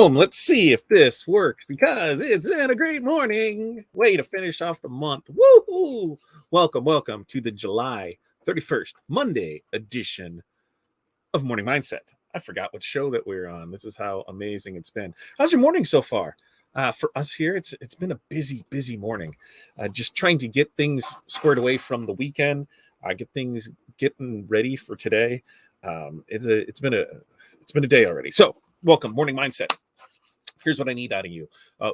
Boom! Let's see if this works because it's been a great morning. Way to finish off the month. Woohoo! Welcome to the July 31st, Monday edition of Morning Mindset. I forgot what show that we're on. This is how amazing it's been. How's your morning so far? For us here, it's been a busy morning. Just trying to get things squared away from the weekend. Get things getting ready for today. It's been a day already. So welcome, Morning Mindset. Here's what I need out of you: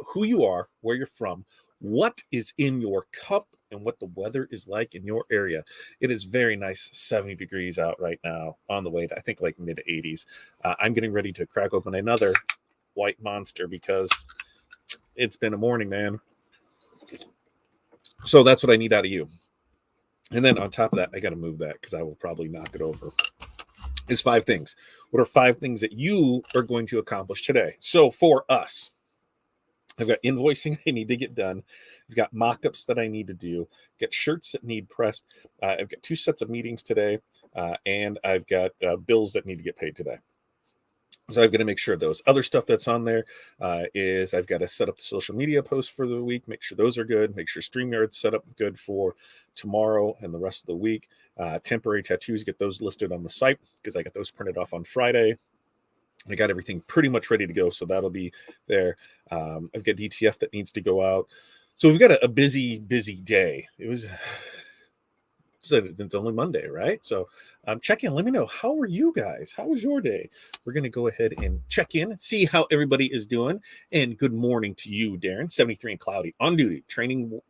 who you are, where you're from, what is in your cup, and what the weather is like in your area. It is very nice, 70 degrees out right now, on the way to, I think, like mid 80s. I'm getting ready to crack open another white monster because it's been a morning, man. So that's what I need out of you. And then on top of that, I got to move that because I will probably knock it over. Is 5 things. What are 5 things that you are going to accomplish today? So for us, I've got invoicing I need to get done. I've got mock-ups that I need to do. Got shirts that need pressed. I've got 2 sets of meetings today, and I've got bills that need to get paid today. So I've got to make sure those other stuff that's on there is I've got to set up the social media posts for the week, make sure those are good, make sure StreamYard's set up good for tomorrow and the rest of the week. Temporary tattoos, get those listed on the site because I got those printed off on Friday. I got everything pretty much ready to go, so that'll be there. I've got DTF that needs to go out. So we've got a busy day. It's only Monday, right? So check in. Let me know. How are you guys? How was your day? We're going to go ahead and check in, see how everybody is doing. And good morning to you, Darren. 73 and cloudy, on duty, training,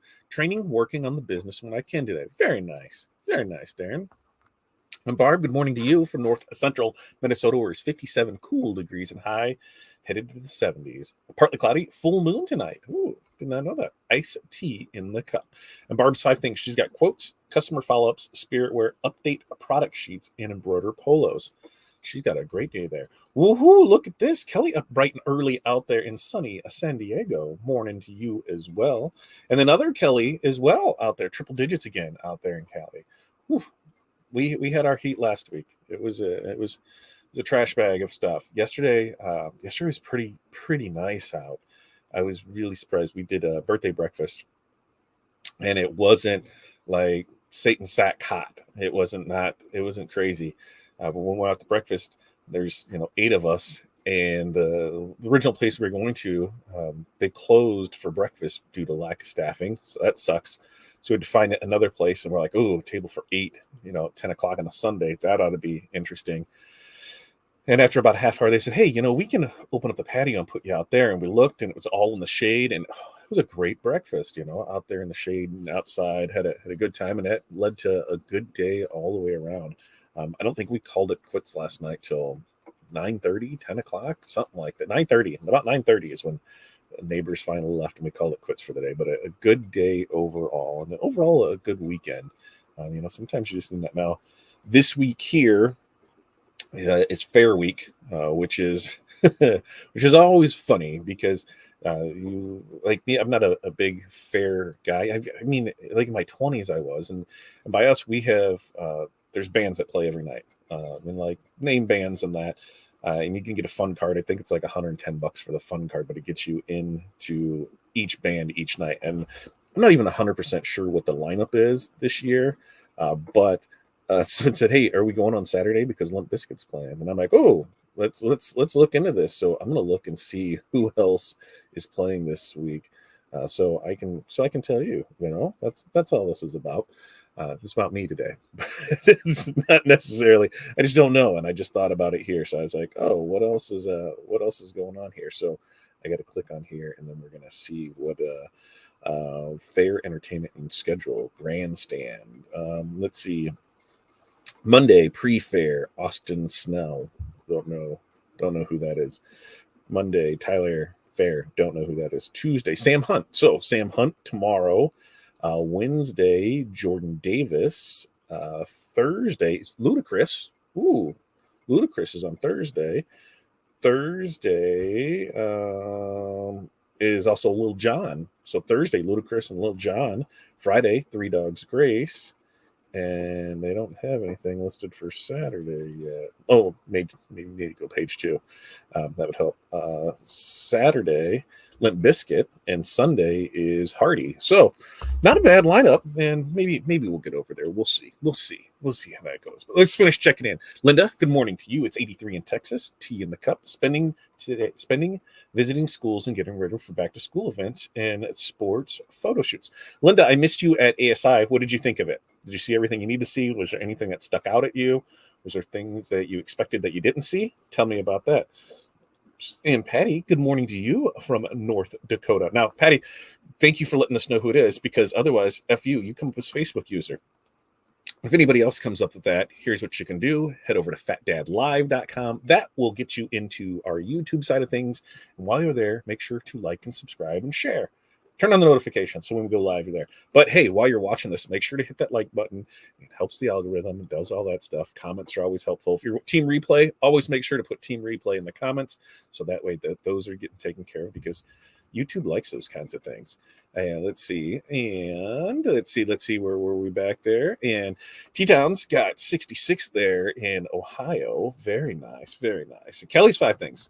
working on the business when I can today. Very nice, Darren. And Barb, good morning to you from north central Minnesota, where it's 57 cool degrees and high, headed to the 70s. Partly cloudy, full moon tonight. Ooh, did not know that. Iced tea in the cup. And Barb's 5 things. She's got quotes, customer follow-ups, spirit wear, update product sheets, and embroider polos. She's got a great day there. Woohoo, look at this. Kelly up bright and early out there in sunny San Diego. Morning to you as well. And then other Kelly as well out there, triple digits again out there in Cali. Whew. We had our heat last week. It was a trash bag of stuff. Yesterday was pretty nice out. I was really surprised. We did a birthday breakfast, and it wasn't like Satan sack hot. It wasn't crazy. But when we went out to breakfast, there's 8 of us, and the original place we were going to, they closed for breakfast due to lack of staffing. So that sucks. So we had to find another place, and we're like, oh, table for 8, 10 o'clock on a Sunday. That ought to be interesting. And after about a half hour, they said, hey, we can open up the patio and put you out there. And we looked, and it was all in the shade, and it was a great breakfast, out there in the shade and outside. Had a good time, and that led to a good day all the way around. I don't think we called it quits last night till 9:30, 10 o'clock, something like that. 9:30, about 9:30 is when neighbors finally left, and we called it quits for the day. But a good day overall, and overall a good weekend. Sometimes you just need that. Now, this week here is Fair Week, which is which is always funny because you like me. I'm not a big fair guy. I mean, like in my 20s, I was, and by us, we have there's bands that play every night. And like name bands and that. And you can get a fun card. I think it's like $110 for the fun card, but it gets you into each band each night. And I'm not even 100% sure what the lineup is this year, but so it said, "Hey, are we going on Saturday because Limp Bizkit's playing?" And I'm like, "Oh, let's look into this." So I'm gonna look and see who else is playing this week, so I can tell you. That's all this is about. It's about me today. It's not necessarily. I just don't know, and I just thought about it here. So I was like, "Oh, what else is going on here?" So I got to click on here, and then we're gonna see what fair entertainment and schedule grandstand. Let's see. Monday pre-fair, Austin Snell. Don't know who that is. Monday, Tyler Fair. Don't know who that is. Tuesday, Sam Hunt. So Sam Hunt tomorrow. Wednesday, Jordan Davis. Thursday, Ludacris. Ooh, Ludacris is on Thursday. Thursday is also Lil Jon. So Thursday, Ludacris and Lil Jon. Friday, Three Dogs Grace. and they don't have anything listed for Saturday yet. Oh, maybe need to go page 2. That would help. Saturday, Limp Biscuit, and Sunday is Hardy. So, not a bad lineup, and maybe we'll get over there. We'll see. We'll see how that goes. But let's finish checking in. Linda, good morning to you. It's 83 in Texas. Tea in the cup. Spending, visiting schools and getting ready for back to school events and sports photo shoots. Linda, I missed you at ASI. What did you think of it? Did you see everything you need to see? Was there anything that stuck out at you? Was there things that you expected that you didn't see? Tell me about that. And Patty, good morning to you from North Dakota. Now, Patty, thank you for letting us know who it is, because otherwise, you come up as Facebook user. If anybody else comes up with that, here's what you can do. Head over to fatdadlive.com. That will get you into our YouTube side of things. And while you're there, make sure to like and subscribe and share. Turn on the notifications so when we go live, you're there. But hey, while you're watching this, make sure to hit that like button. It helps the algorithm. It does all that stuff. Comments are always helpful. If you're Team Replay, always make sure to put Team Replay in the comments, so that way those are getting taken care of, because YouTube likes those kinds of things. And let's see where were we back there? And T-Town's got 66 there in Ohio. Very nice. And Kelly's 5 things.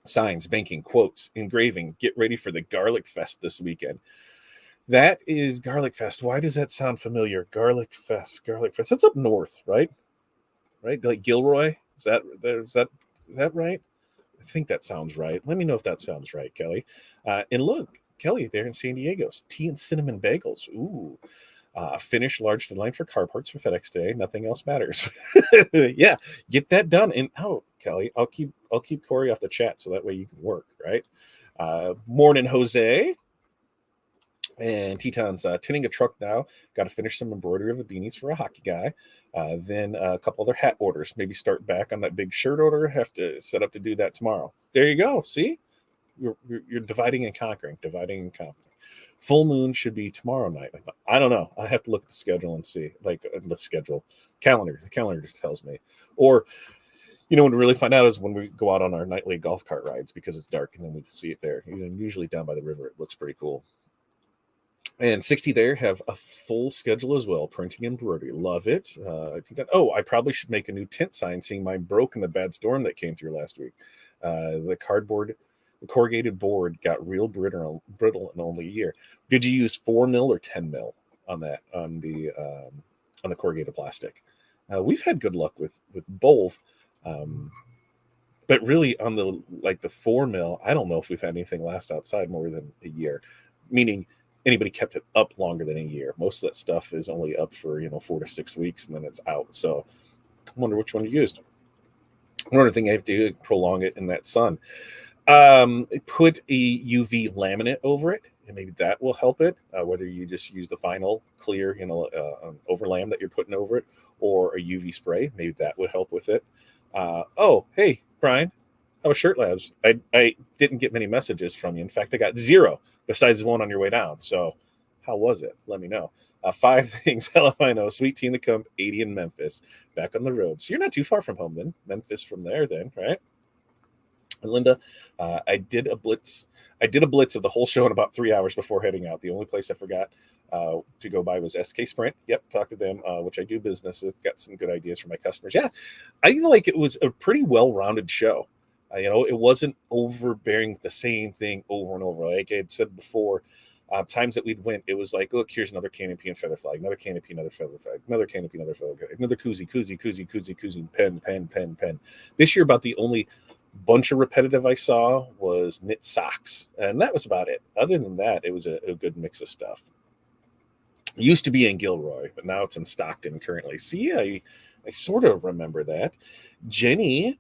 Signs, banking, quotes, engraving. Get ready for the Garlic Fest this weekend. That is Garlic Fest. Why does that sound familiar? Garlic Fest. That's up north, right? Like Gilroy. Is that right? I think that sounds right. Let me know if that sounds right, Kelly. And look, Kelly there in San Diego's tea and cinnamon bagels. Ooh. Finish large deadline for car parts for FedEx today. Nothing else matters. Yeah, get that done. And Kelly, I'll keep Corey off the chat so that way you can work, right? Morning, Jose. And Teton's tinning a truck now. Got to finish some embroidery of the beanies for a hockey guy. Then a couple other hat orders. Maybe start back on that big shirt order. Have to set up to do that tomorrow. There you go. See, you're dividing and conquering. Full moon should be tomorrow night. I don't know. I have to look at the schedule and see, like the schedule calendar. The calendar tells me. Or, when we really find out is when we go out on our nightly golf cart rides, because it's dark and then we see it there. Usually down by the river, it looks pretty cool. And 60 there have a full schedule as well. Printing and embroidery. Love it. I probably should make a new tent sign, seeing mine broke in the bad storm that came through last week. The corrugated board got real brittle in only a year. Did you use 4 mil or 10 mil on that, on the corrugated plastic? We've had good luck with both. But really on the 4 mil, I don't know if we've had anything last outside more than a year, meaning anybody kept it up longer than a year. Most of that stuff is only up for 4 to 6 weeks and then it's out. So I wonder which one you used. Another thing I have to do is prolong it in that sun. Put a UV laminate over it, and maybe that will help it. Whether you just use the final clear, overlam that you're putting over it, or a UV spray, maybe that would help with it. Hey, Brian, how was Shirt Labs? I didn't get many messages from you. In fact, I got 0 besides one on your way down. So how was it? Let me know. 5 things. Hell if I know. Sweet tea in the Cump, 80 in Memphis. Back on the road. So you're not too far from home then. Memphis from there then, right? And Linda, I did a blitz of the whole show in about 3 hours before heading out. The only place I forgot to go by was SK Sprint. Yep, talk to them, which I do business with. Got some good ideas for my customers. Yeah, I feel like it was a pretty well-rounded show. It wasn't overbearing the same thing over and over. Like I had said before, times that we'd went, it was like, look, here's another canopy and feather flag, another canopy, another feather flag, another canopy, another feather flag, another koozie, pen. This year, about the only bunch of repetitive I saw was knit socks, and that was about it. Other than that, it was a good mix of stuff. It used to be in Gilroy, but now it's in Stockton currently. See, I sort of remember that. Jenny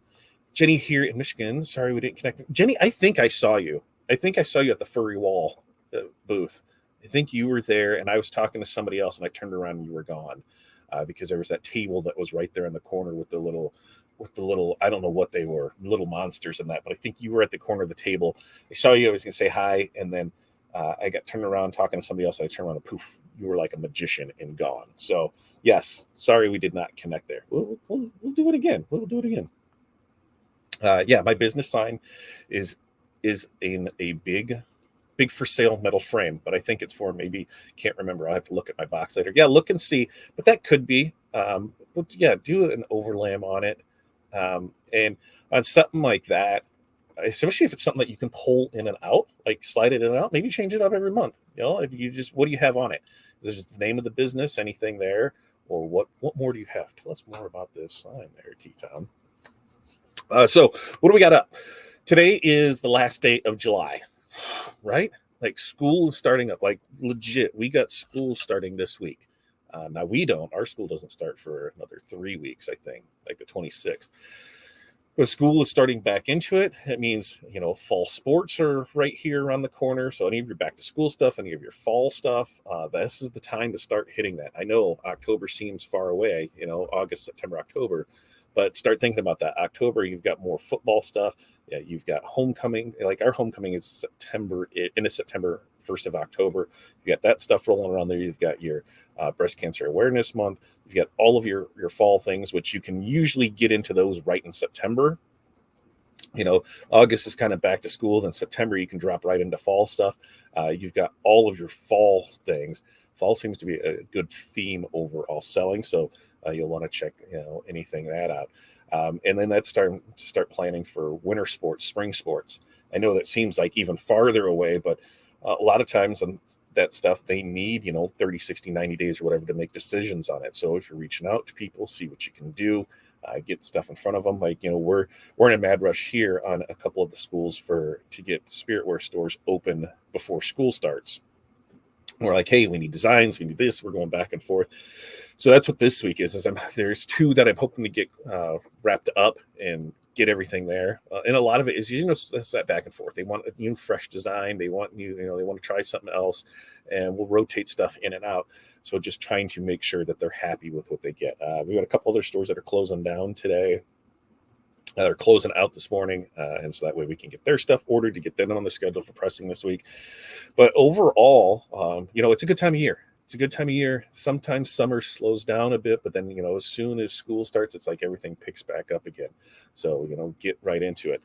here in Michigan. Sorry we didn't connect. Jenny, I think I saw you. I think I saw you at the Furry Wall booth. I think you were there, and I was talking to somebody else, and I turned around and you were gone, because there was that table that was right there in the corner with the little, I don't know what they were, little monsters in that, but I think you were at the corner of the table. I saw you. I was going to say hi, and then I got turned around talking to somebody else. I turned around and poof, you were like a magician and gone. So yes, sorry we did not connect there. We'll do it again. We'll do it again. My business sign is in a big big for sale metal frame, but I think it's for maybe, can't remember. I'll have to look at my box later. Yeah, look and see, but that could be. But yeah, do an overlam on it, and on something like that, especially if it's something that you can pull in and out, like slide it in and out. Maybe change it up every month. If you just, what do you have on it? Is it just the name of the business? Anything there, or what? What more do you have? Tell us more about this sign there, T-Town. So what do we got up? Today is the last day of July, right? Like school is starting up, like legit. We got school starting this week. Now we don't. Our school doesn't start for another 3 weeks, I think, like the 26th. But school is starting back into it. It means, fall sports are right here around the corner. So any of your back to school stuff, any of your fall stuff, this is the time to start hitting that. I know October seems far away, August, September, October, but start thinking about that. October, you've got more football stuff. Yeah, you've got homecoming. Like our homecoming is September, into September, 1st of October. You got that stuff rolling around there. You've got your Breast Cancer Awareness Month. You've got all of your fall things, which you can usually get into those right in September. August is kind of back to school. Then September, you can drop right into fall stuff. You've got all of your fall things. Fall seems to be a good theme overall selling. So you'll want to check, anything that out. And then that's starting to start planning for winter sports, spring sports. I know that seems like even farther away, but a lot of times that stuff, they need, 30, 60, 90 days or whatever to make decisions on it. So if you're reaching out to people, see what you can do, get stuff in front of them. Like, we're in a mad rush here on a couple of the schools to get Spiritwear stores open before school starts. We're like, hey, we need designs, we need this. We're going back and forth. So that's what this week is there's 2 that I'm hoping to get wrapped up and get everything there. And a lot of it is, it's that back and forth. They want a new, fresh design. They want new, they want to try something else, and we'll rotate stuff in and out. So just trying to make sure that they're happy with what they get. We've got a couple other stores that are closing down today. They're closing out this morning, and so that way we can get their stuff ordered to get them on the schedule for pressing this week. But overall, it's a good time of year. It's a good time of year. Sometimes summer slows down a bit, but then, as soon as school starts, it's like everything picks back up again. So, get right into it.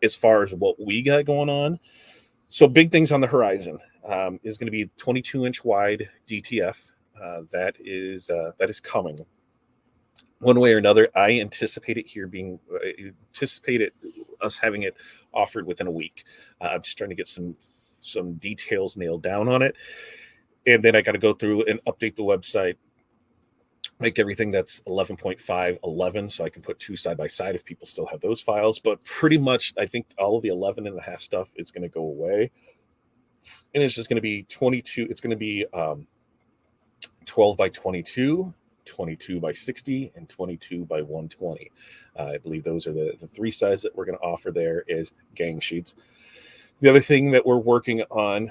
As far as what we got going on, so big things on the horizon is going to be 22-inch wide DTF. That is coming. One way or another, I anticipate us having it offered within a week. I'm just trying to get some details nailed down on it. And then I got to go through and update the website, make everything that's 11.5, 11, so I can put 2 side by side if people still have those files. But pretty much, I think all of the 11 and a half stuff is going to go away. And it's just going to be 22. It's going to be 12 by 22, 22 by 60, and 22 by 120. I believe those are the 3 sizes that we're going to offer there is gang sheets. The other thing that we're working on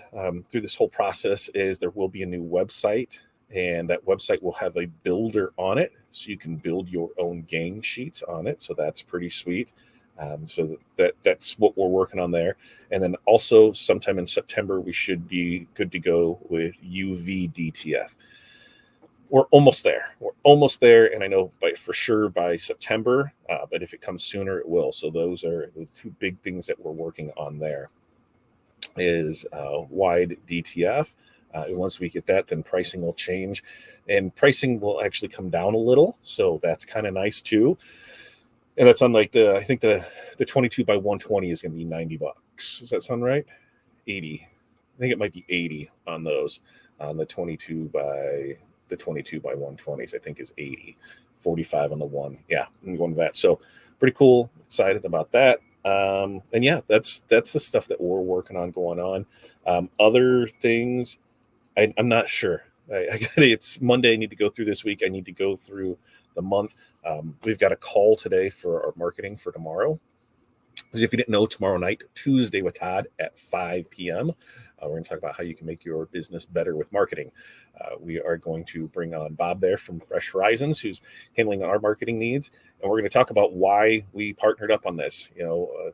through this whole process is there will be a new website, and that website will have a builder on it, so you can build your own gang sheets on it. So that's pretty sweet. So that's what we're working on there. And then also sometime in September, we should be good to go with UV DTF. We're almost there. And I know for sure by September, but if it comes sooner, it will. So those are the 2 big things that we're working on there. Is wide DTF. And once we get that, then pricing will change, and pricing will actually come down a little. So that's kind of nice too. And that's unlike I think the 22 by 120 is going to be $90. Does that sound right? 80. I think it might be 80 on those. On the 22 by 120s, I think is 80. 45 on the one. Yeah, I'm going to that. So pretty cool. Excited about that. And yeah, that's the stuff that we're working on going on. Other things, I'm not sure. It's Monday. I need to go through this week. I need to go through the month. We've got a call today for our marketing for tomorrow. Because if you didn't know, tomorrow night, Tuesday with Todd at 5 p.m., we're going to talk about how you can make your business better with marketing. We are going to bring on Bob there from Fresh Horizons, who's handling our marketing needs. And we're going to talk about why we partnered up on this.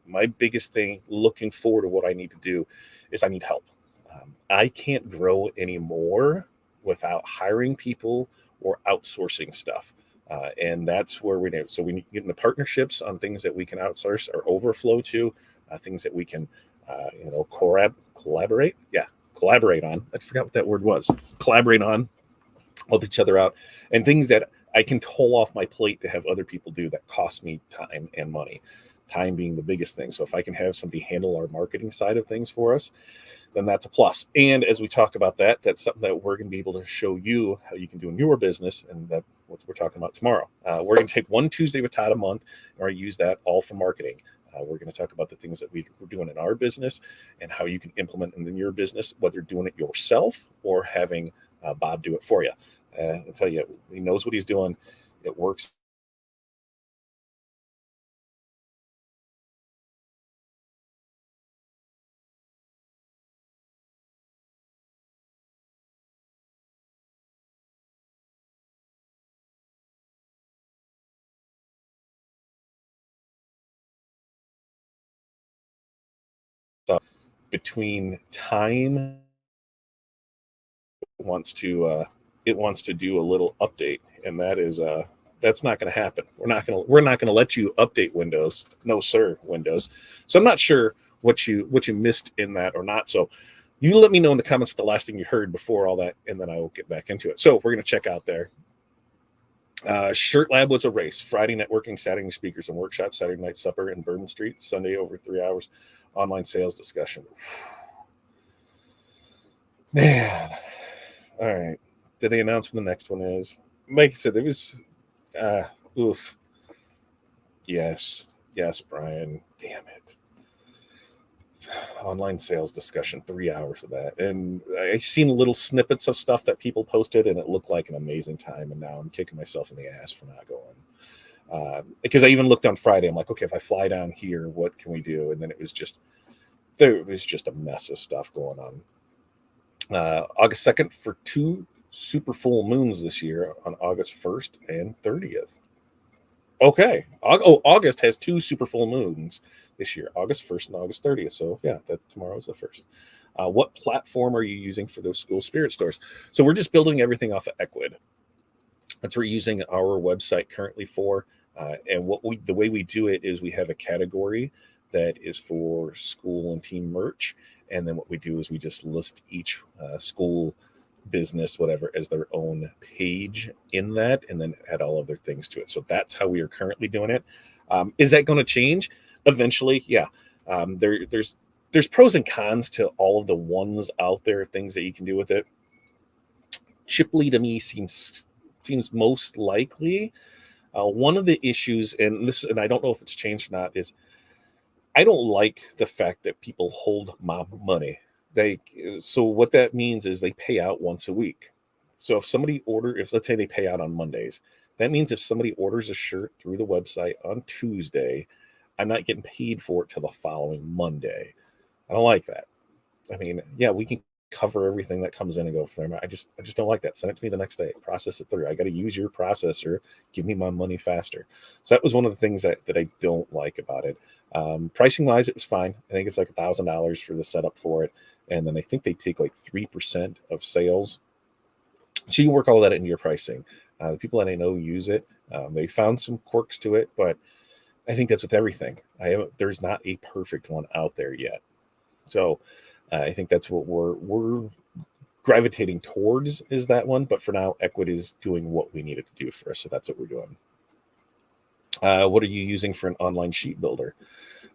My biggest thing looking forward to what I need to do is I need help. I can't grow anymore without hiring people or outsourcing stuff. And that's where we do. So we need to get into partnerships on things that we can outsource or overflow to, things that we can, collaborate. Yeah, collaborate on. I forgot what that word was. Collaborate on, help each other out, and things that I can pull off my plate to have other people do that cost me time and money. Time being the biggest thing. So if I can have somebody handle our marketing side of things for us, then that's a plus. And as we talk about that, that's something that we're going to be able to show you how you can do in your business, and that's what we're talking about tomorrow. We're going to take one Tuesday with Todd a month, and we're going to use that all for marketing. We're going to talk about the things that we're doing in our business and how you can implement them in your business, whether doing it yourself or having Bob do it for you. I'll tell you, he knows what he's doing. It works. Between time wants to it wants to do a little update, and that's not going to happen. We're not going to let you update Windows. No sir, Windows. So I'm not sure what you missed in that or not. So you let me know in the comments what the last thing you heard before all that, and then I will get back into it. So we're going to check out there. Shirt Lab was a race. Friday networking, Saturday speakers and workshops, Saturday night supper in Bourbon Street, Sunday over 3 hours online sales discussion. Man. All right. Did they announce when the next one is? Like I said, there was oof. Yes. Yes, Brian. Damn it. Online sales discussion, 3 hours of that. And I seen little snippets of stuff that people posted, and it looked like an amazing time. And now I'm kicking myself in the ass for not going. Because I even looked on Friday. I'm like, okay, if I fly down here, what can we do? And then there was just a mess of stuff going on. August 2nd for 2 super full moons this year on August 1st and 30th. Okay. August has 2 super full moons this year, August 1st and August 30th. So yeah, that tomorrow's the first. What platform are you using for those school spirit stores? So we're just building everything off of Ecwid. That's what we're using our website currently for. And the way we do it is we have a category that is for school and team merch. And then what we do is we just list each school, business, whatever, as their own page in that, and then add all other things to it. So that's how we are currently doing it. Is that going to change eventually? Yeah. There's pros and cons to all of the ones out there, things that you can do with it. Chipley to me seems most likely. One of the issues, and I don't know if it's changed or not, is I don't like the fact that people hold mob money. So what that means is they pay out once a week. So if let's say they pay out on Mondays, that means if somebody orders a shirt through the website on Tuesday, I'm not getting paid for it till the following Monday. I don't like that. I mean, yeah, we can cover everything that comes in and go from there. I just don't like that. Send it to me the next day. Process it through. I got to use your processor. Give me my money faster. So that was one of the things that I don't like about it. Pricing wise, it was fine. I think it's like $1,000 for the setup for it, and then I think they take like 3% of sales. So you work all that into your pricing. The people that I know use it. They found some quirks to it, but I think that's with everything. There's not a perfect one out there yet. So I think that's what we're gravitating towards, is that one. But for now, Ecwid is doing what we need it to do for us. So that's what we're doing. What are you using for an online sheet builder?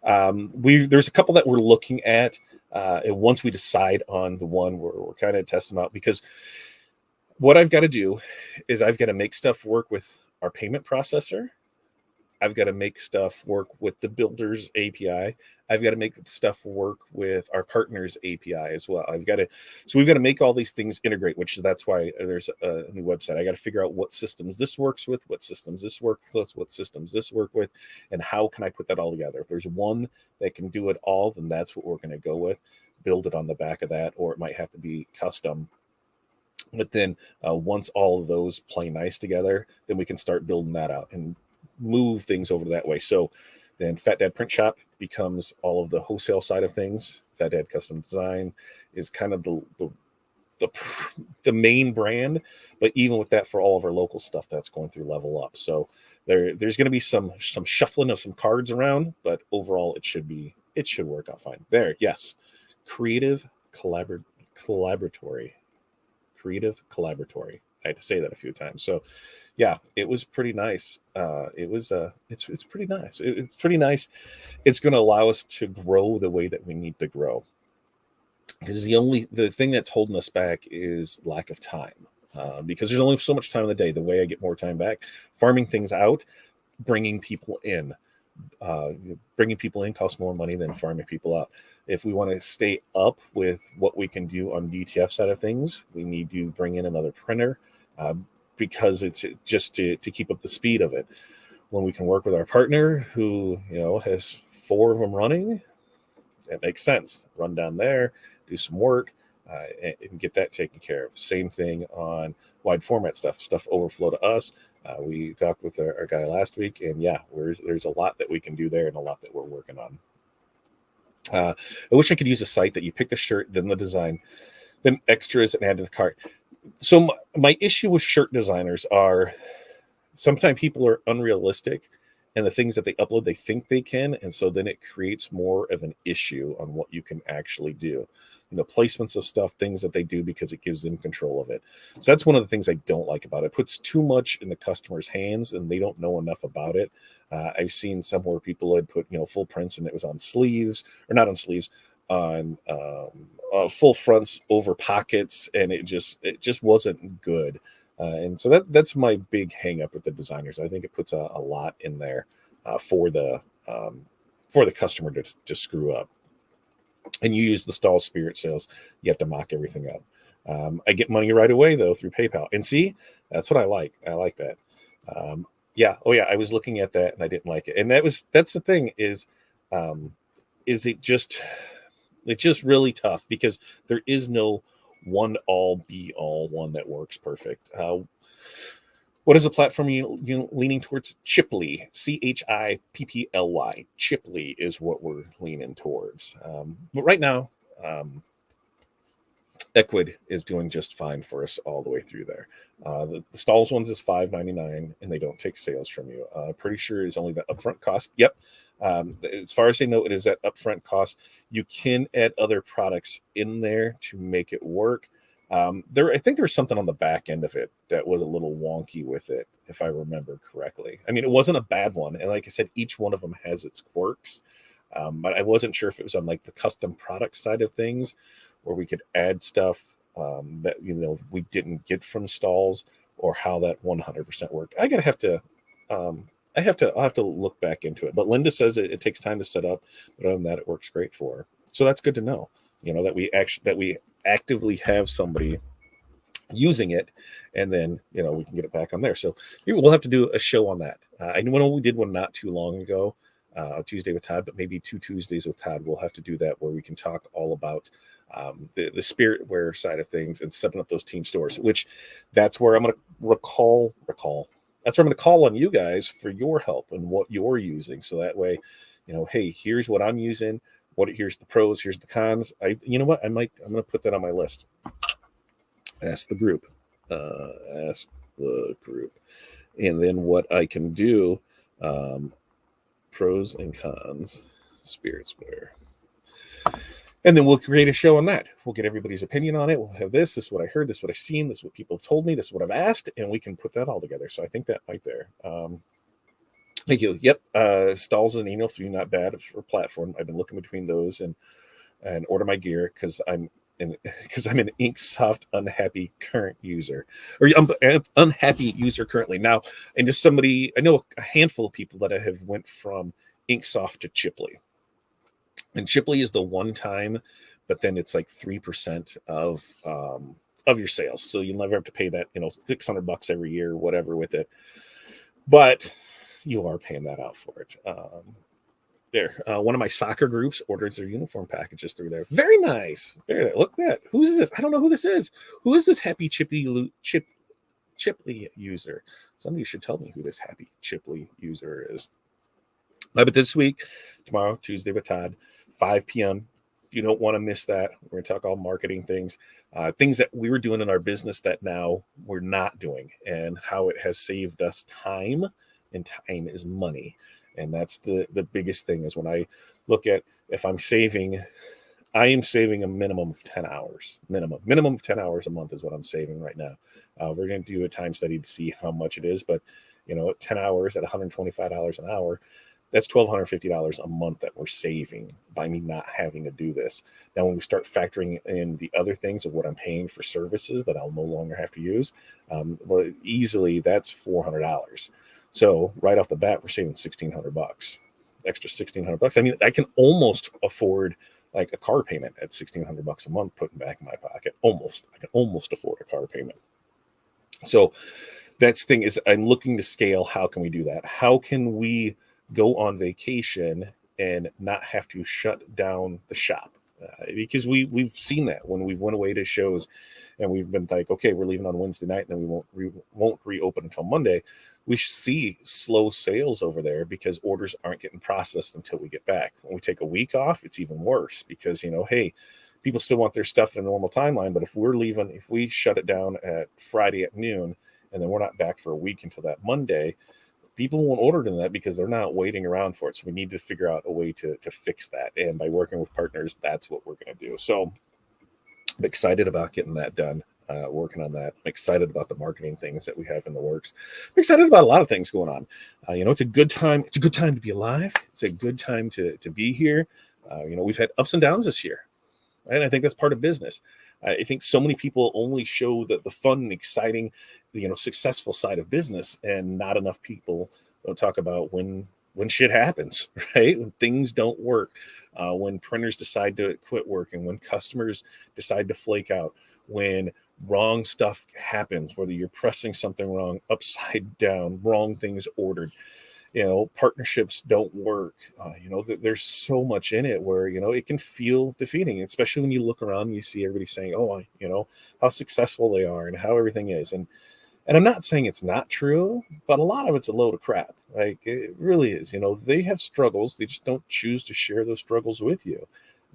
There's a couple that we're looking at. And once we decide on the one, we're kind of testing out, because what I've got to do is I've got to make stuff work with our payment processor. I've got to make stuff work with the builder's API. I've got to make stuff work with our partner's API as well. So we've got to make all these things integrate, that's why there's a new website. I got to figure out what systems this works with, what systems this work with, what systems this work with, and how can I put that all together. If there's one that can do it all, then that's what we're going to go with. Build it on the back of that, or it might have to be custom. But then once all of those play nice together, then we can start building that out and move things over that way. So then Fat Dad Print Shop becomes all of the wholesale side of things. Fat Dad Custom Design is kind of the main brand, but even with that, for all of our local stuff, that's going through Level Up. So there's going to be some shuffling of some cards around, but overall it should work out fine. There, yes, Creative collaboratory, creative collaboratory. I had to say that a few times. So yeah, it was pretty nice. It's pretty nice. It's pretty nice. It's going to allow us to grow the way that we need to grow. Because the thing that's holding us back is lack of time. Because there's only so much time in the day. The way I get more time back, farming things out, bringing people in. Bringing people in costs more money than farming people out. If we want to stay up with what we can do on DTF side of things, we need to bring in another printer because it's just to keep up the speed of it. When we can work with our partner who has 4 of them running, it makes sense. Run down there, do some work, and get that taken care of. Same thing on wide format stuff overflow to us. We talked with our guy last week, and yeah, there's a lot that we can do there and a lot that we're working on. I wish I could use a site that you pick the shirt, then the design, then extras, and add to the cart. So my issue with shirt designers are sometimes people are unrealistic, and the things that they upload, they think they can, and so then it creates more of an issue on what you can actually do. Placements of stuff, things that they do because it gives them control of it. So that's one of the things I don't like about it. It puts too much in the customer's hands, and they don't know enough about it. I've seen somewhere people had put full prints, and it was on sleeves, or not on sleeves, on full fronts over pockets, and it just wasn't good. And so that's my big hang up with the designers. I think it puts a lot in there for the customer to screw up. And you use the stall spirit sales, you have to mock everything up. I get money right away though through PayPal, and see, that's what I like. I like that. I was looking at that and I didn't like it, and that's the thing is it's just really tough because there is no one all be all one that works perfect. What is the platform you leaning towards? Chipply, Chipply. Chipply is what we're leaning towards. But right now, Equid is doing just fine for us all the way through there. The Stalls ones is $5.99, and they don't take sales from you. Pretty sure it's only the upfront cost. Yep. As far as they know, it is that upfront cost. You can add other products in there to make it work. I think there was something on the back end of it that was a little wonky with it, if I remember correctly. I mean, it wasn't a bad one. And like I said, each one of them has its quirks. But I wasn't sure if it was on like the custom product side of things, where we could add stuff that, we didn't get from Stalls, or how that 100% worked. I'll have to look back into it. But Linda says it takes time to set up, but other than that, it works great for her. So that's good to know, that we actively have somebody using it, and then we can get it back on there. So we'll have to do a show on that. I know we did one not too long ago, Tuesday with Todd, but maybe 2 Tuesdays with Todd. We'll have to do that where we can talk all about the spirit wear side of things and setting up those team stores, which that's where I'm going to recall. That's where I'm going to call on you guys for your help and what you're using. So that way, hey, here's what I'm using. Here's the pros, here's the cons. I'm going to put that on my list. Ask the group. And then what I can do, pros and cons, spirits wear. And then we'll create a show on that. We'll get everybody's opinion on it. We'll have this is what I heard, this is what I've seen, this is what people have told me, this is what I've asked, and we can put that all together. So I think that right there. Thank you. Yep. Stalls and email 3, not bad for platform. I've been looking between those and order my gear because I'm an Inksoft unhappy current user, or unhappy user currently. Now, and just I know a handful of people that have went from Inksoft to Chipply. And Chipply is the one time, but then it's like 3% of your sales. So you'll never have to pay that, $600 every year, or whatever with it. But you are paying that out for it. One of my soccer groups orders their uniform packages through there. Very nice. Look at that. Who's this? I don't know who this is. Who is this happy Chipply user? Somebody should tell me who this happy Chipply user is. But this week, tomorrow, Tuesday with Todd, 5 p.m. You don't want to miss that. We're going to talk all marketing things, things that we were doing in our business that now we're not doing, and how it has saved us time, and time is money. And that's the biggest thing is when I look at if I'm saving I am saving a minimum of 10 hours. Minimum of 10 hours a month is what I'm saving right now. We're going to do a time study to see how much it is, but 10 hours at $125 an hour, that's $1,250 a month that we're saving by me not having to do this. Now, when we start factoring in the other things of what I'm paying for services that I'll no longer have to use, well, easily that's $400. So right off the bat, we're saving $1,600, extra $1,600. I mean, I can almost afford like a car payment at $1,600 a month, putting back in my pocket. I can almost afford a car payment. So that's the thing is, I'm looking to scale. How can we do that? How can we go on vacation and not have to shut down the shop? Because we've seen that when we went away to shows, and we've been like, okay, we're leaving on Wednesday night, and then we won't reopen until Monday. We see slow sales over there because orders aren't getting processed until we get back. When we take a week off, it's even worse because hey, people still want their stuff in a normal timeline, but if we shut it down at Friday at noon, and then we're not back for a week until that Monday, people won't order in that because they're not waiting around for it. So we need to figure out a way to fix that. And by working with partners, that's what we're going to do. So I'm excited about getting that done, working on that. I'm excited about the marketing things that we have in the works. I'm excited about a lot of things going on. It's a good time. It's a good time to be alive. It's a good time to be here. We've had ups and downs this year. Right? And I think that's part of business. I think so many people only show the fun and exciting, successful side of business, and not enough people don't talk about when shit happens, right? When things don't work, when printers decide to quit working, when customers decide to flake out, when wrong stuff happens, whether you're pressing something wrong, upside down, wrong things ordered. Partnerships don't work. There's so much in it where, it can feel defeating, especially when you look around and you see everybody saying, oh, how successful they are and how everything is. And I'm not saying it's not true, but a lot of it's a load of crap. Like it really is. They have struggles. They just don't choose to share those struggles with you.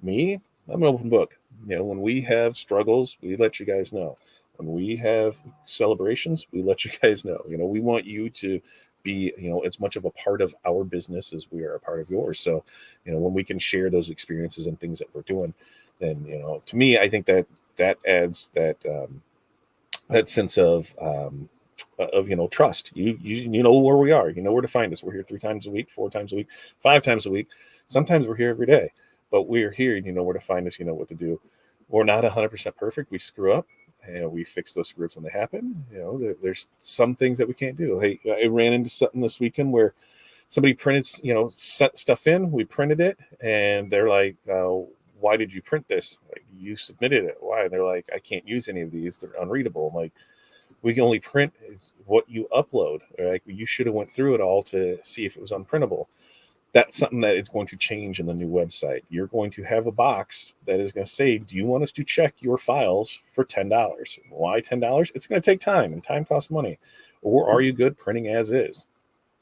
Me, I'm an open book. When we have struggles, we let you guys know. When we have celebrations, we let you guys know. We want you to be as much of a part of our business as we are a part of yours. So when we can share those experiences and things that we're doing, then to me, I think that adds that sense of trust. You know where we are, where to find us. We're here 3 times a week, 4 times a week, 5 times a week. Sometimes we're here every day, but we're here. You know where to find us. You know what to do. We're not 100% perfect. We screw up. We fix those screws when they happen. There's some things that we can't do. Hey, I ran into something this weekend where somebody printed, sent stuff in. We printed it, and they're like, "Why did you print this? Like, you submitted it. Why?" And they're like, "I can't use any of these. They're unreadable." I'm like, we can only print what you upload. Like, you should have went through it all to see if it was unprintable. That's something that is going to change in the new website. You're going to have a box that is going to say, do you want us to check your files for $10? Why $10? It's going to take time, and time costs money. Or are you good printing as is?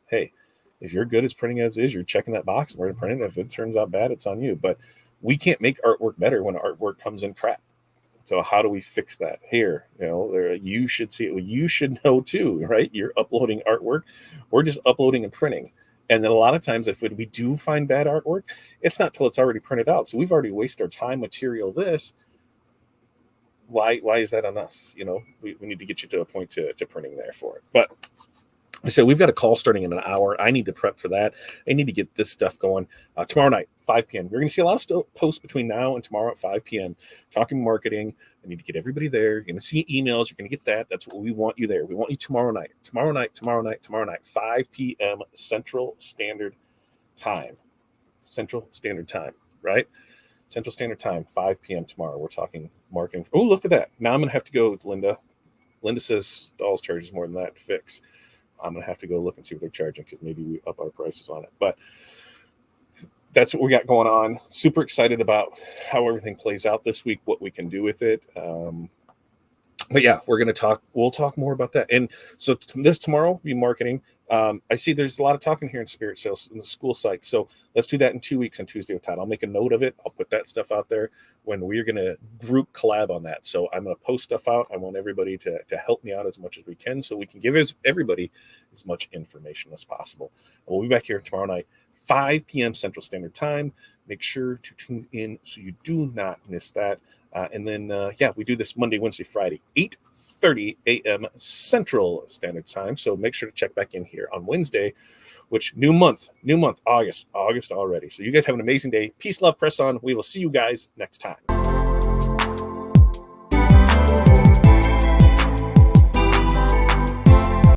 Hey, if you're good as printing as is, you're checking that box and we're going to print it. If it turns out bad, it's on you. But we can't make artwork better when artwork comes in crap. So how do we fix that? Here, you should see it. You should know too, right? You're uploading artwork. We're just uploading and printing. And then a lot of times, if we do find bad artwork, it's not till it's already printed out. So we've already wasted our time, material, this. Why is that on us? We need to get you to a point to printing there for it. But I said, we've got a call starting in an hour. I need to prep for that. I need to get this stuff going. Tomorrow night, 5 p.m. You're going to see a lot of posts between now and tomorrow at 5 p.m. talking marketing. I need to get everybody there. You're going to see emails. You're going to get that. That's what we want you there. We want you tomorrow night, 5 p.m. Central Standard Time, right? Central Standard Time, 5 p.m. tomorrow. We're talking marketing. Oh, look at that. Now I'm going to have to go with Linda. Linda says Dolls charges more than that to fix. I'm going to have to go look and see what they're charging because maybe we up our prices on it. But that's what we got going on. Super excited about how everything plays out this week, what we can do with it. But yeah, we'll talk more about that. And so tomorrow will be marketing. I see there's a lot of talking here in Spirit Sales in the school site. So let's do that in 2 weeks on Tuesday with Todd. I'll make a note of it. I'll put that stuff out there when we're going to group collab on that. So I'm going to post stuff out. I want everybody to help me out as much as we can so we can give everybody as much information as possible. And we'll be back here tomorrow night, 5 p.m. Central Standard Time. Make sure to tune in so you do not miss that. And then, we do this Monday, Wednesday, Friday, 8:30 a.m. Central Standard Time. So make sure to check back in here on Wednesday, which new month, August already. So you guys have an amazing day. Peace, love, press on. We will see you guys next time.